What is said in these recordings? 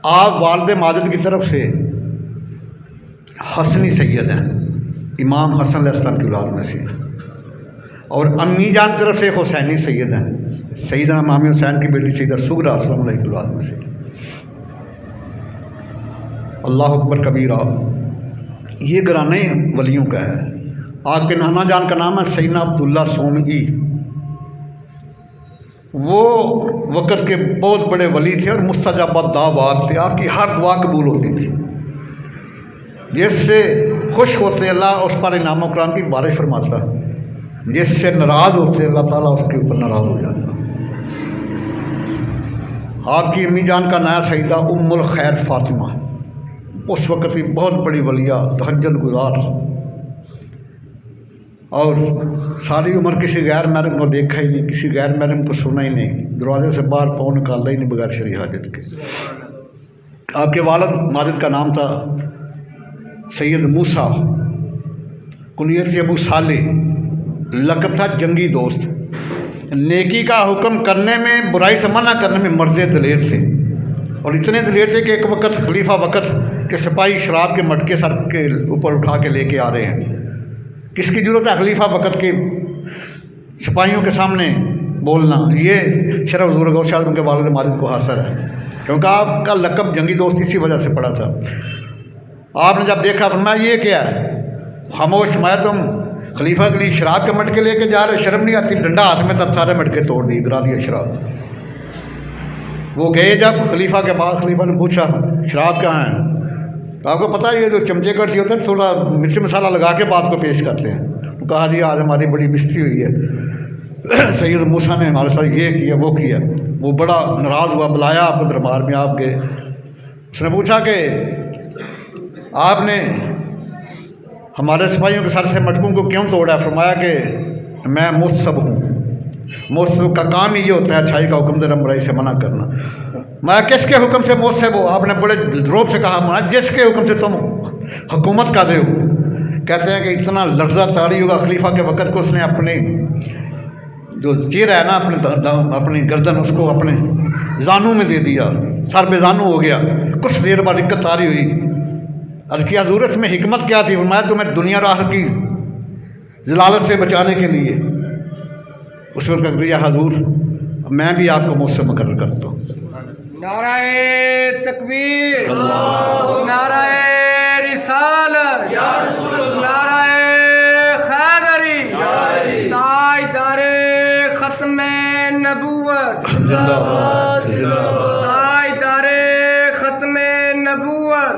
आप वालिद माजिद की तरफ से हसनी सैयद हैं, इमाम हसन अलैहिस्सलाम की औलाद में से, और अम्मी जान की तरफ से हुसैनी सैयद हैं, सैयदना इमाम हुसैन की बेटी सैयदा सुगरा अस्सलाम अलैहा की औलाद में से। अल्लाह अकबर कबीरा, ये घराने वलियों का है। आपके नाना जान का नाम है सैयदना अब्दुल्ला सोमई। वो वक़्त के बहुत बड़े वली थे और मुस्तजाब दावात थे, आपकी हर दुआ कबूल होती थी। जिससे खुश होते अल्लाह उस पर इनाम कराम की बारिश फरमाता, जिससे नाराज़ होते अल्लाह ताला उसके ऊपर नाराज़ हो जाता। आपकी अम्मी जान का नया सईदा उम्मुल खैर फातिमा, उस वक़्त की बहुत बड़ी वलिया, तहज्जुद गुज़ार, और सारी उम्र किसी गैर महरम को देखा ही नहीं, किसी गैर महरम को सुना ही नहीं, दरवाजे से बाहर पाँव निकाला ही नहीं बगैर शरई हाजत के। आपके वालिद माजिद का नाम था सैयद मूसा, कुनियत अबू साले, लक़ब था जंगी दोस्त। नेकी का हुक्म करने में, बुराई से मना करने में मर्द दलेर थे, और इतने दलेर थे कि एक वक्त खलीफा वक्त के सिपाही शराब के मटके सर के ऊपर उठा के लेके आ रहे हैं। किसकी ज़रूरत है खलीफा वक्त के सिपाहियों के सामने बोलना? ये शरफ ज़ुहूर गौस आज़म के वालिद माजिद को हासिल है, क्योंकि आपका लक़ब जंगी दोस्त इसी वजह से पड़ा था। आपने जब देखा फरमाया ये क्या है? खामोश, मैं तुम खलीफा के लिए शराब के मटके लेके जा रहे, शर्म नहीं आती? डंडा हाथ में तब सारे मटके तोड़ दिए, गिरा दिया शराब। वो गए जब खलीफा के पास, खलीफा ने पूछा शराब कहाँ है? तो आपको पता है ये जो चमचे कड़छी होते हैं, थोड़ा मिर्च मसाला लगा के बात को पेश करते हैं। तो कहा जी आज हमारी बड़ी बिस्ती हुई है, सैयद मूसा ने हमारे साथ ये किया वो किया। वो बड़ा नाराज़ हुआ, बुलाया आपको दरबार में। आप गए, उसने पूछा कि आपने हमारे सिपाहियों के सर से मटकों को क्यों तोड़ा? फरमाया कि मैं मुस्तब हूँ, मुस्तब का काम ही ये होता है अच्छाई का हुक्म देना, बुराई से मना करना। मैं किसके हुक्म से मुस्तब हो? आपने बड़े ध्रोब से कहा, मैं जिसके हुक्म से तुम हुकूमत कर रहे हो। कहते हैं कि इतना लर्जा तारी होगा खलीफा के वक़्त को, उसने अपने जो चेहरा है ना, अपनी गर्दन उसको अपने जानू में दे दिया, सर बेजानू हो गया। कुछ देर बाद दिक्कत तारी हुई, अर्ज़ किया हज़ूर इसमें हिकमत क्या थी? मैं तुम्हें दुनिया राह की जलालत से बचाने के लिए। उस वक्त दिया हज़ूर मैं भी आपको मुझसे मुकर्रर करता हूँ। नाराए तकबीर, नाराए रिसालत, नाराए खैदरी, ताजदारे खत्मे नबूवत, ताजदारे खत्मे नबूवत,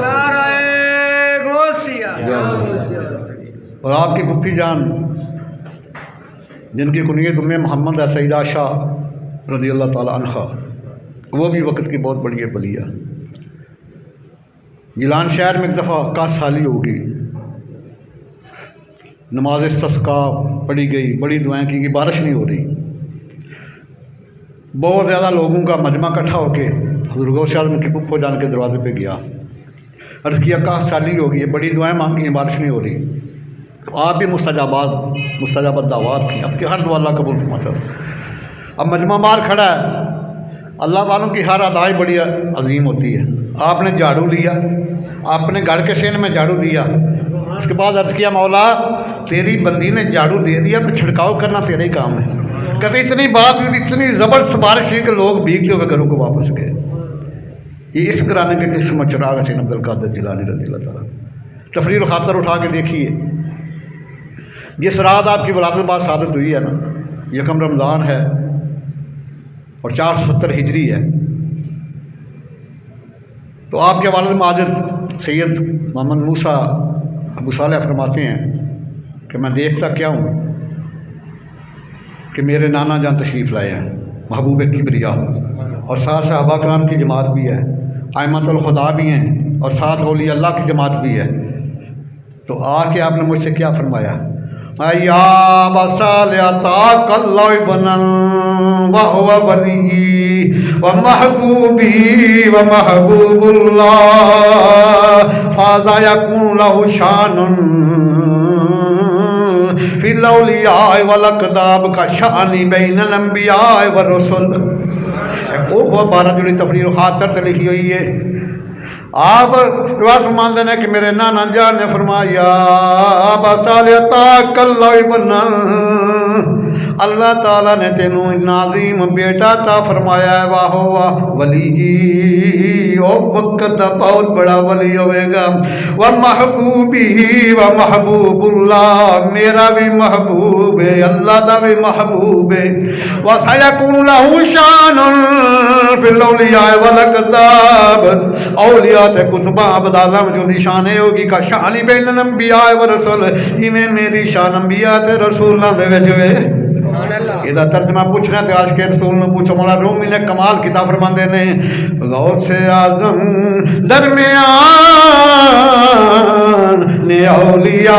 नाराए गौसिया। और आपकी पुप्पी जान जिनकी कुनियत उम्मे मोहम्मद है, सईदा शाह रज़ी अल्लाह ताला अन्हा, वो भी वक्त की बहुत बड़ी बलिया। जिलान शहर में एक दफ़ा काश साली होगी, नमाज इस्तिस्का पढ़ी गई, बड़ी दुआएं की गई, बारिश नहीं हो रही। बहुत ज़्यादा लोगों का मजमा इकट्ठा होके हज़रत गौस आज़म की पुप्पो जान के दरवाजे पे गया, अर्ज़ किया काश साली होगी, बड़ी दुआएं मांगी हैं, बारिश नहीं हो रही। तो आप भी मुस्तजाब दावात थी, आपकी हर दुआ अल्लाह कबूल फरमाता। अब मजमा बाहर खड़ा है, अल्लाह वालों की हर अदाई बड़ी अजीम होती है। आपने झाड़ू लिया, आपने घर के सेन में झाड़ू दिया, उसके बाद अर्ज़ किया मौला तेरी बंदी ने झाड़ू दे दिया, फिर छिड़काव करना तेरे ही काम है। कहते इतनी बात हुई, इतनी ज़बरदस्त बारिश हुई कि लोग भीगते हुए घरों को वापस गए। ये इस घराने के चश्मा चिराग हसन अब्दुल कादिर जिलानी रज़ियल्लाहु ताला। तफरीर खातर उठा के देखिए, जिस रात आपकी वलादत बाद सादत हुई है ना, यकम रमज़ान है और 470 हिजरी है, तो आपके वालिद माजिद सैयद मोहम्मद मूसा अबू सालेह फरमाते हैं कि मैं देखता क्या हूँ कि मेरे नाना जान तशरीफ़ लाए हैं, महबूब किबरिया, और साथ सहाबा कराम की जमात भी है, आइमतुल खुदा भी हैं, और साथ औलिया अल्लाह की जमात भी है। तो आके आपने मुझसे क्या फरमाया? या बसालबनन वहुवा वली व महबूबी व महबूबुल्लाह फाज़ा यकून लहु शानुन फिल औलिया वल अक़दाब का शानी बैनल अंबिया व रसूल। वो 12 जुड़ी तफरीर खातर से लिखी हुई है। आप रिवायत फरमाते हैं कि मेरे नाना जान ने फरमाया अल्लाह ताला ने तेनू नाज़ीम बेटा ता फरमाया है। वाहो वाह वली जी ओ वक्त दा बहुत बड़ा वली होवेगा। व महबूबी व महबूबुल्लाह मेरा भी महबूब है, अल्लाह दा भी महबूब है। व सयकुनु लहू शानुन फिल औलिया वल अक़ताब औलिया ते कुतुबा अबदाला में जो निशान होगी का शान ही बैन अंबिया व रसूल इवें मेरी शान अंबिया ते रसूलां दे विच वे। ਇਹਦਾ तर्जमा पूछना तो आज के रसूल ने पूछो। मौला रूमी ने कमाल किताब फरमाते ने गौसे आजम दरमियान ने औलिया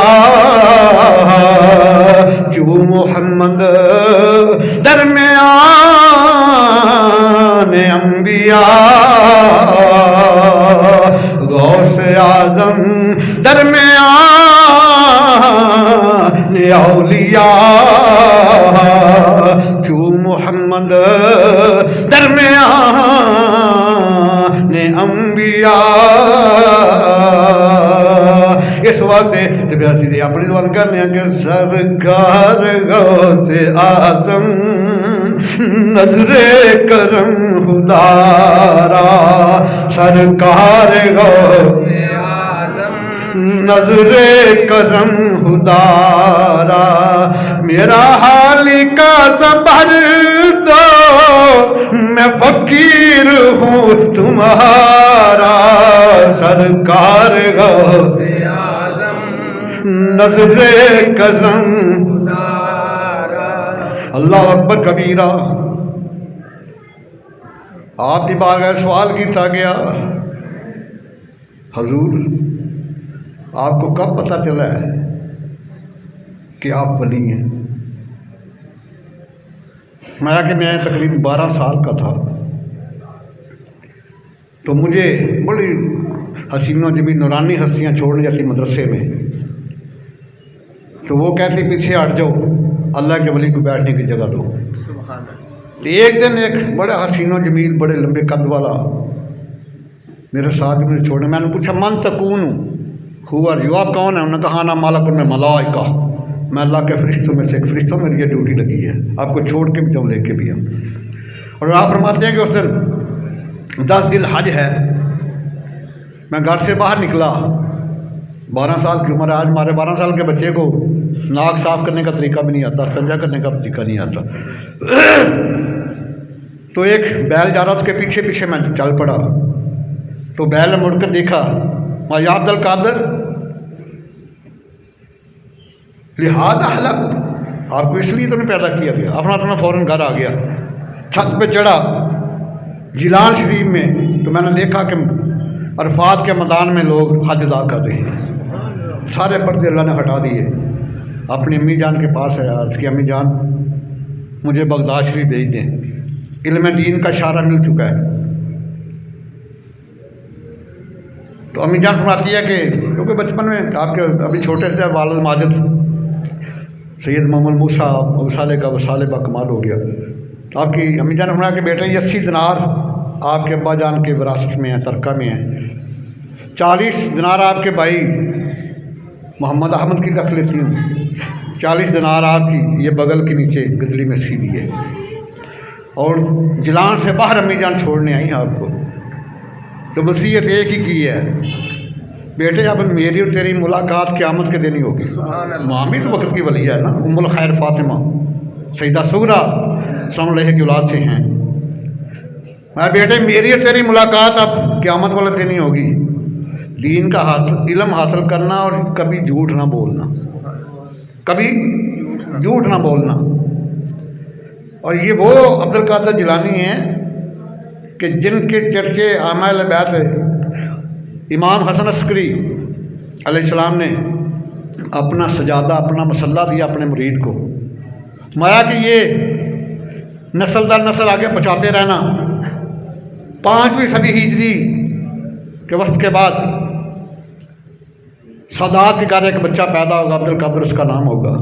जो मोहम्मद दरमियान अंबिया गौसे आजम दरमियान औलिया जो मोहम्मद दरमियान अंबिया। इस वास्ते असीं अपनी दुआ करने कि सरकार गौसे आज़म नजरे करम खुदारा सरकार गौसे आज़म नजरे करम खुदारा मेरा हाली का सबर दो मैं फकीर हूँ तुम्हारा सरकार गौसे आज़म नजरे करम खुदारा। अल्लाह अकबर कबीरा। आपकी बारगाह सवाल किया गया हजूर आपको कब पता चला है कि आप वली हैं? मैं तकरीबन 12 साल का था तो मुझे बड़ी हसीनों जमी नूरानी हस्तियाँ छोड़ जाती मदरसे में, तो वो कहती पीछे हट जाओ अल्लाह के वली को बैठने की जगह दो। तो एक दिन एक बड़ा हसीनों जमील बड़े लंबे कद वाला मेरे साथ मुझे छोड़ने, मैंने पूछा मन तकून हुआ जो आप कौन है? उन्होंने कहा ना मालकुन में मलाइका, मैं अल्लाह के फरिश्तों में से एक फरिश्तों मेरी ये ड्यूटी लगी है, आपको छोड़ के भी जाऊँ लेके भी हम। और आप फरमाते हैं कि उस दिन 10 ज़िलहज है, मैं घर से बाहर निकला, 12 साल की उम्र है। आज हमारे 12 साल के बच्चे को नाक साफ़ करने का तरीका भी नहीं आता, संजा करने का तरीका नहीं आता। तो एक बैल जा रहा, उसके पीछे पीछे मैं चल पड़ा, तो बैल ने मुड़कर देखा, मैं या अब्दुल कादर लिहाजा हलक, आपको इसलिए तो नहीं पैदा किया गया। अपना तो मैं फ़ौरन घर आ गया, छत पे चढ़ा जिलान शरीफ में, तो मैंने देखा कि अरफात के मैदान में लोग हज अदा कर रहे हैं। सारे पर्दे अल्लाह ने हटा दिए। अपनी अम्मी जान के पास है यार, उसकी अम्मी जान मुझे बगदाद शरीफ भेज दें, इल्म दीन का इशारा मिल चुका है। तो अम्मी जान फरमाती है कि क्योंकि बचपन में आपके अभी छोटे से वालिद माजिद सैयद मोहम्मद मूसा वसाले का वसाले बा कमाल हो गया। तो आपकी अम्मी जान फरमाया कि बेटे 80 दिनार आपके अब्बा जान के विरासत में है, तरका में है। 40 दिनार आपके भाई मोहम्मद अहमद की रख लेती हूँ, 40 दिनार आपकी ये बगल के नीचे गदड़ी में सीधी है। और जिलान से बाहर अम्मी जान छोड़ने आई हैं आपको, तो वसीयत एक ही की है बेटे अब मेरी और तेरी मुलाकात क़यामत के दिन ही होगी। माँ भी तो वक्त की वली है ना, उम्मुल खैर फातिमा सईदा सुगरा सल्लल्लाहु अलैहि की औलाद से हैं। मैं बेटे मेरी और तेरी मुलाकात अब क़यामत वाले दिन ही होगी। दीन का इल्म हासिल करना और कभी झूठ ना बोलना, कभी झूठ ना बोलना। और ये वो अब्दुल कादर जिलानी हैं कि जिनके चर्चे आमाल बैत इमाम हसन अस्करी अलैहिस्सलाम ने अपना सजादा अपना मसल्ला दिया अपने मुरीद को, माया कि ये नस्ल दर नस्ल आगे पहुँचाते रहना। 5वीं सदी हिजरी के वक्त के बाद सादात के घर एक बच्चा पैदा होगा, अब्दुल कादर उसका नाम होगा।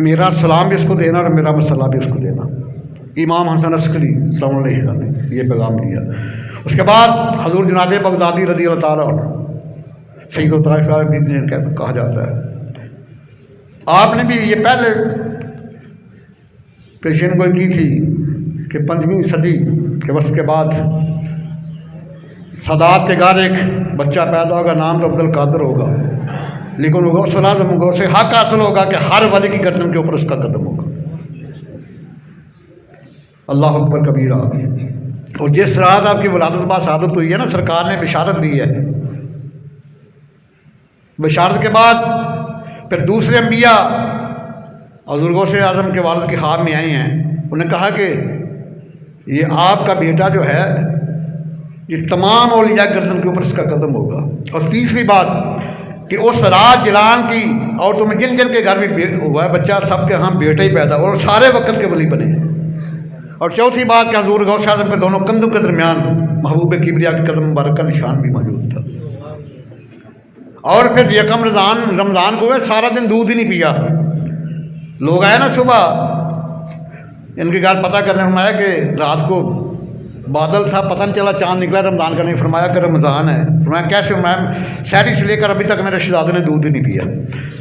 मेरा सलाम भी इसको देना और मेरा मसला भी उसको देना। इमाम हसन अस्करी सल्लल्लाहु अलैहि वसल्लम ने ये पैगाम दिया। उसके बाद हजूर जुनाद बगदादी रज़ी अल्लाह ताला अन्हु सैयद ताइफ़ा भी कहा जाता है, आपने भी ये पहले पेशन गोई की थी कि 5वीं सदी के वक्त के बाद सदात के घर एक बच्चा पैदा होगा, नाम तो अब्दुल कादिर होगा, लेकिन वो गौस आज़म गौस से हक हासिल होगा कि हर वली की गर्दन के ऊपर उसका कदम होगा। अल्लाह अकबर कबीरा। और जिस रात आपकी वलादत बाद शहादत हुई है ना, सरकार ने बिशारत दी है। बिशारत के बाद फिर दूसरे अम्बिया हज़ूर गौस आज़म के वालिद के ख्वाब में आए हैं, उन्हें कहा कि ये आपका बेटा जो है ये तमाम औलिया गर्दन के ऊपर इसका कदम होगा। और तीसरी बात कि उस रात जलान की और तुम्हें जिन जिन के घर में हुआ है बच्चा, सबके हम बेटे ही पैदा और सारे वक्त के वली बने। और चौथी बात कि हज़ूर गौस आज़म के दोनों कंधों के दरमियान महबूब किबरिया के कदम मुबारक का निशान भी मौजूद था। और फिर यकम रमज़ान को सारा दिन दूध ही नहीं पिया। लोग आए ना सुबह इनके घर पता करने, फरमाया कि रात को बादल था, पता नहीं चला चांद निकला रमज़ान का नहीं। फरमाया कि रमज़ान है। फरमाया कैसे? मैं शहरी से लेकर अभी तक मेरे शहजादे ने दूध ही नहीं पिया।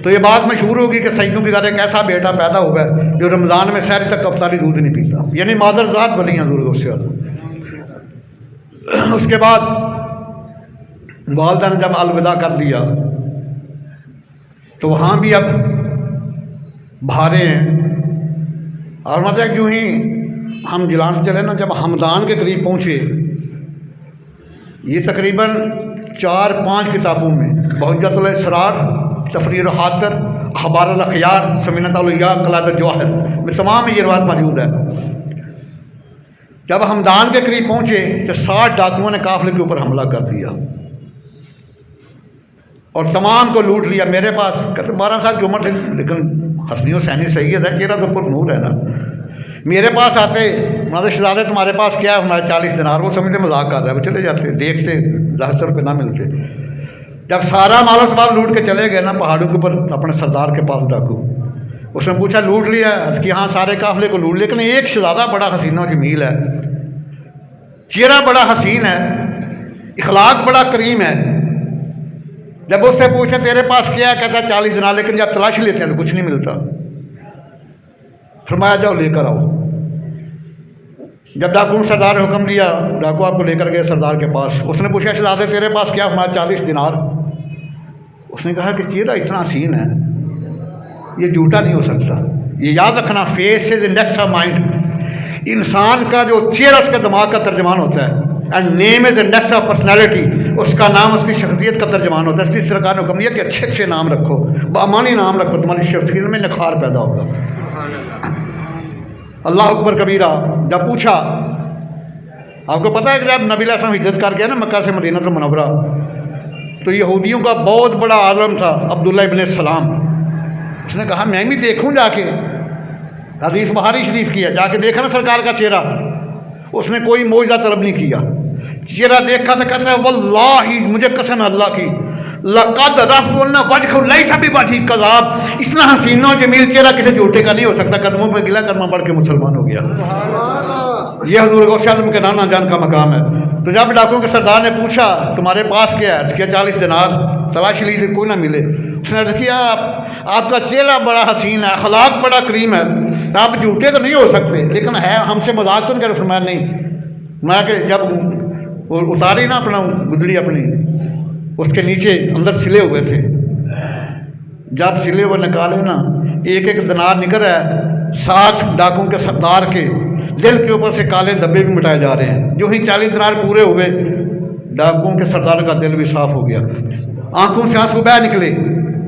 तो ये बात मशहूर होगी कि सैयदों के घर एक ऐसा बेटा पैदा होगा जो रमज़ान में शहरी तक अफ्तारी दूध नहीं पीता, यानी मादरजात वली हज़ूर गौस आज़म। उसके बाद वालिदा ने जब अलविदा कर दिया तो वहाँ भी अब भारे हैं। और मतलब यूँ ही हम जिलान से चले ना, जब हमदान के करीब पहुँचे, ये तकरीबन 4-5 किताबों में बहुज्जतुल इसरार, तफरीर हातर, अखबार अल अखयार, समीनत औलिया, कलाद जवाहर में तमाम ये रिवायत मौजूद है। जब हमदान के करीब पहुँचे तो 60 डाकुओं ने काफिले के ऊपर हमला कर दिया और तमाम को लूट लिया। मेरे पास कहते 12 साल की उम्र थी, लेकिन हसनी हुसैनी सैयद है, चेहरा तो पुरनूर है ना। मेरे पास आते, मतलब शहजादे तुम्हारे पास क्या है? हमारे 40 दिनार। वो समझते मजाक कर रहा है, वो चले जाते, देखते ज़ाहिर तौर पे ना मिलते। जब सारा माल सामान लूट के चले गए ना पहाड़ों के ऊपर अपने सरदार के पास डाकू, उसने पूछा लूट लिया कि हाँ सारे काफिले को लूट, लेकिन एक शहजादा बड़ा हसीना जमील है, चेहरा बड़ा हसीन है, इखलाक बड़ा करीम है। जब उससे पूछे तेरे पास क्या है, कहता 40 दिनार, लेकिन जब तलाश लेते हैं तो कुछ नहीं मिलता। फरमाया जाओ लेकर आओ। जब डाकू सरदार ने हुक्म दिया, डाकू आपको लेकर गए सरदार के पास। उसने पूछा शहजादे तेरे पास क्या? हमारा 40 दिनार। उसने कहा कि चेहरा इतना हसीन है, ये झूठा नहीं हो सकता। ये याद रखना, face is index of mind. इंसान का जो चेहरा उसके दिमाग का तर्जमान होता है, and name is index of personality, उसका नाम उसकी शख्सियत का तर्जमान होता है। इसलिए सरकार ने हुक्म दिया कि अच्छे अच्छे नाम रखो, बामानी नाम रखो, तुम्हारी शख्सियत में निखार पैदा होगा। अल्लाह अकबर कबीरा। जब पूछा, आपको पता है कि जब नबी अलैहि सल्लम हिजरत कर गया ना मक्का से मदीना मुनव्वरा, तो यहूदियों का बहुत बड़ा आलम था अब्दुल्ला इब्न सलाम। उसने कहा मैं भी देखूं जाके, हदीस बुखारी शरीफ की है, जाके देखा ना सरकार का चेहरा। उसने कोई मौजज़ा तलब नहीं किया, चेहरा देखा तो कहता है वल्लाही, मुझे कसम है अल्लाह की, लक़द रफ़अना वजहु लैसा बिवजहि कज़ाब, इतना हसीन और जमील चेहरा किसी झूठे का नहीं हो सकता। कदमों पर गिला करमा पढ़ के मुसलमान हो गया। यह हज़ूर गौस आज़म के नाना जान का मकाम है। तो जब डाकुओं के सरदार ने पूछा तुम्हारे पास क्या है, क्या 40 दिनार, तलाश ली कोई ना मिले। उसने अर्ज़ किया आपका चेहरा बड़ा हसीन है, अखलाक बड़ा करीम है, आप झूठे तो नहीं हो सकते, लेकिन है हमसे मजाक तो नहीं कर। फरमाया नहीं। मैं कि जब वो उतारी ना अपना गुदड़ी अपनी, उसके नीचे अंदर सिले हुए थे, जब सिले हुए निकाले ना, एक एक दिनार निकल रहा है। 60 डाकुओं के सरदार के दिल के ऊपर से काले धब्बे भी मिटाए जा रहे हैं। जो ही 40 दिनार पूरे हुए, डाकुओं के सरदार का दिल भी साफ हो गया, आंखों से आंसू बह निकले।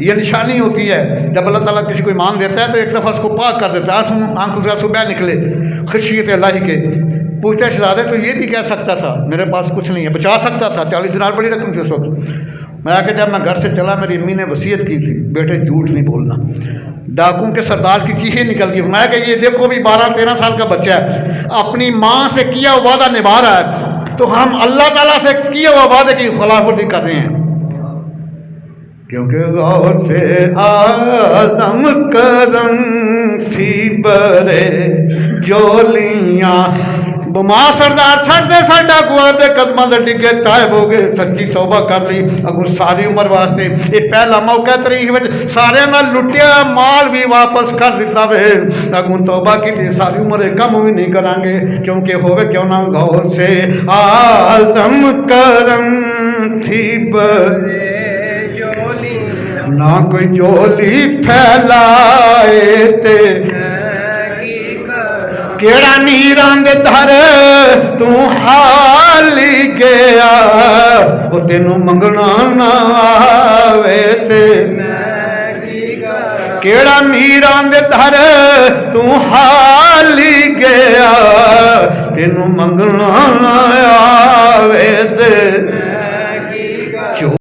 ये निशानी होती है जब अल्लाह ताला किसी को ईमान देता है तो एक दफ़ा उसको पाक कर देता है, आंखों से आंसू बह निकले खशियत अल्लाह के। पूछते शहजादे तो ये भी कह सकता था मेरे पास कुछ नहीं है, बचा सकता था, 40 दिनार बड़ी रकम थी उस वक्त। मैं आके जब मैं घर से चला, मेरी अम्मी ने वसीयत की थी बेटे झूठ नहीं बोलना। डाकुओं के सरदार की चीखें निकल गई। मैं कि ये देखो भी 12-13 साल का बच्चा है, अपनी माँ से किया हुआ वादा निभा रहा है, तो हम अल्लाह ताला से किया हुआ वादे की खिलाफवर्जी कर रहे हैं। क्योंकि गौसे आज़म करम थी बरे जोलियां बमार सरदार छड़ दे साडा गुआ दे कदमां दे डिगे तायब हो गए सच्ची तौबा कर ली अगू सारी उम्र वास्ते ये पहला मौका तारीख में सारे नाल लुटिया माल भी वापस कर दिता वे अगू तौबा की सारी उम्र कम भी नहीं करांगे क्योंकि होवे क्यों ना गौर से आजम करम थी बरे ना कोई जोली फैलाए ते केड़ा नीरां दे धर तू हाली गया वो तेनू मंगना ना आवे ते केड़ा नीरां दे धर तू हाली गया तेनू मंगना ना आवे ते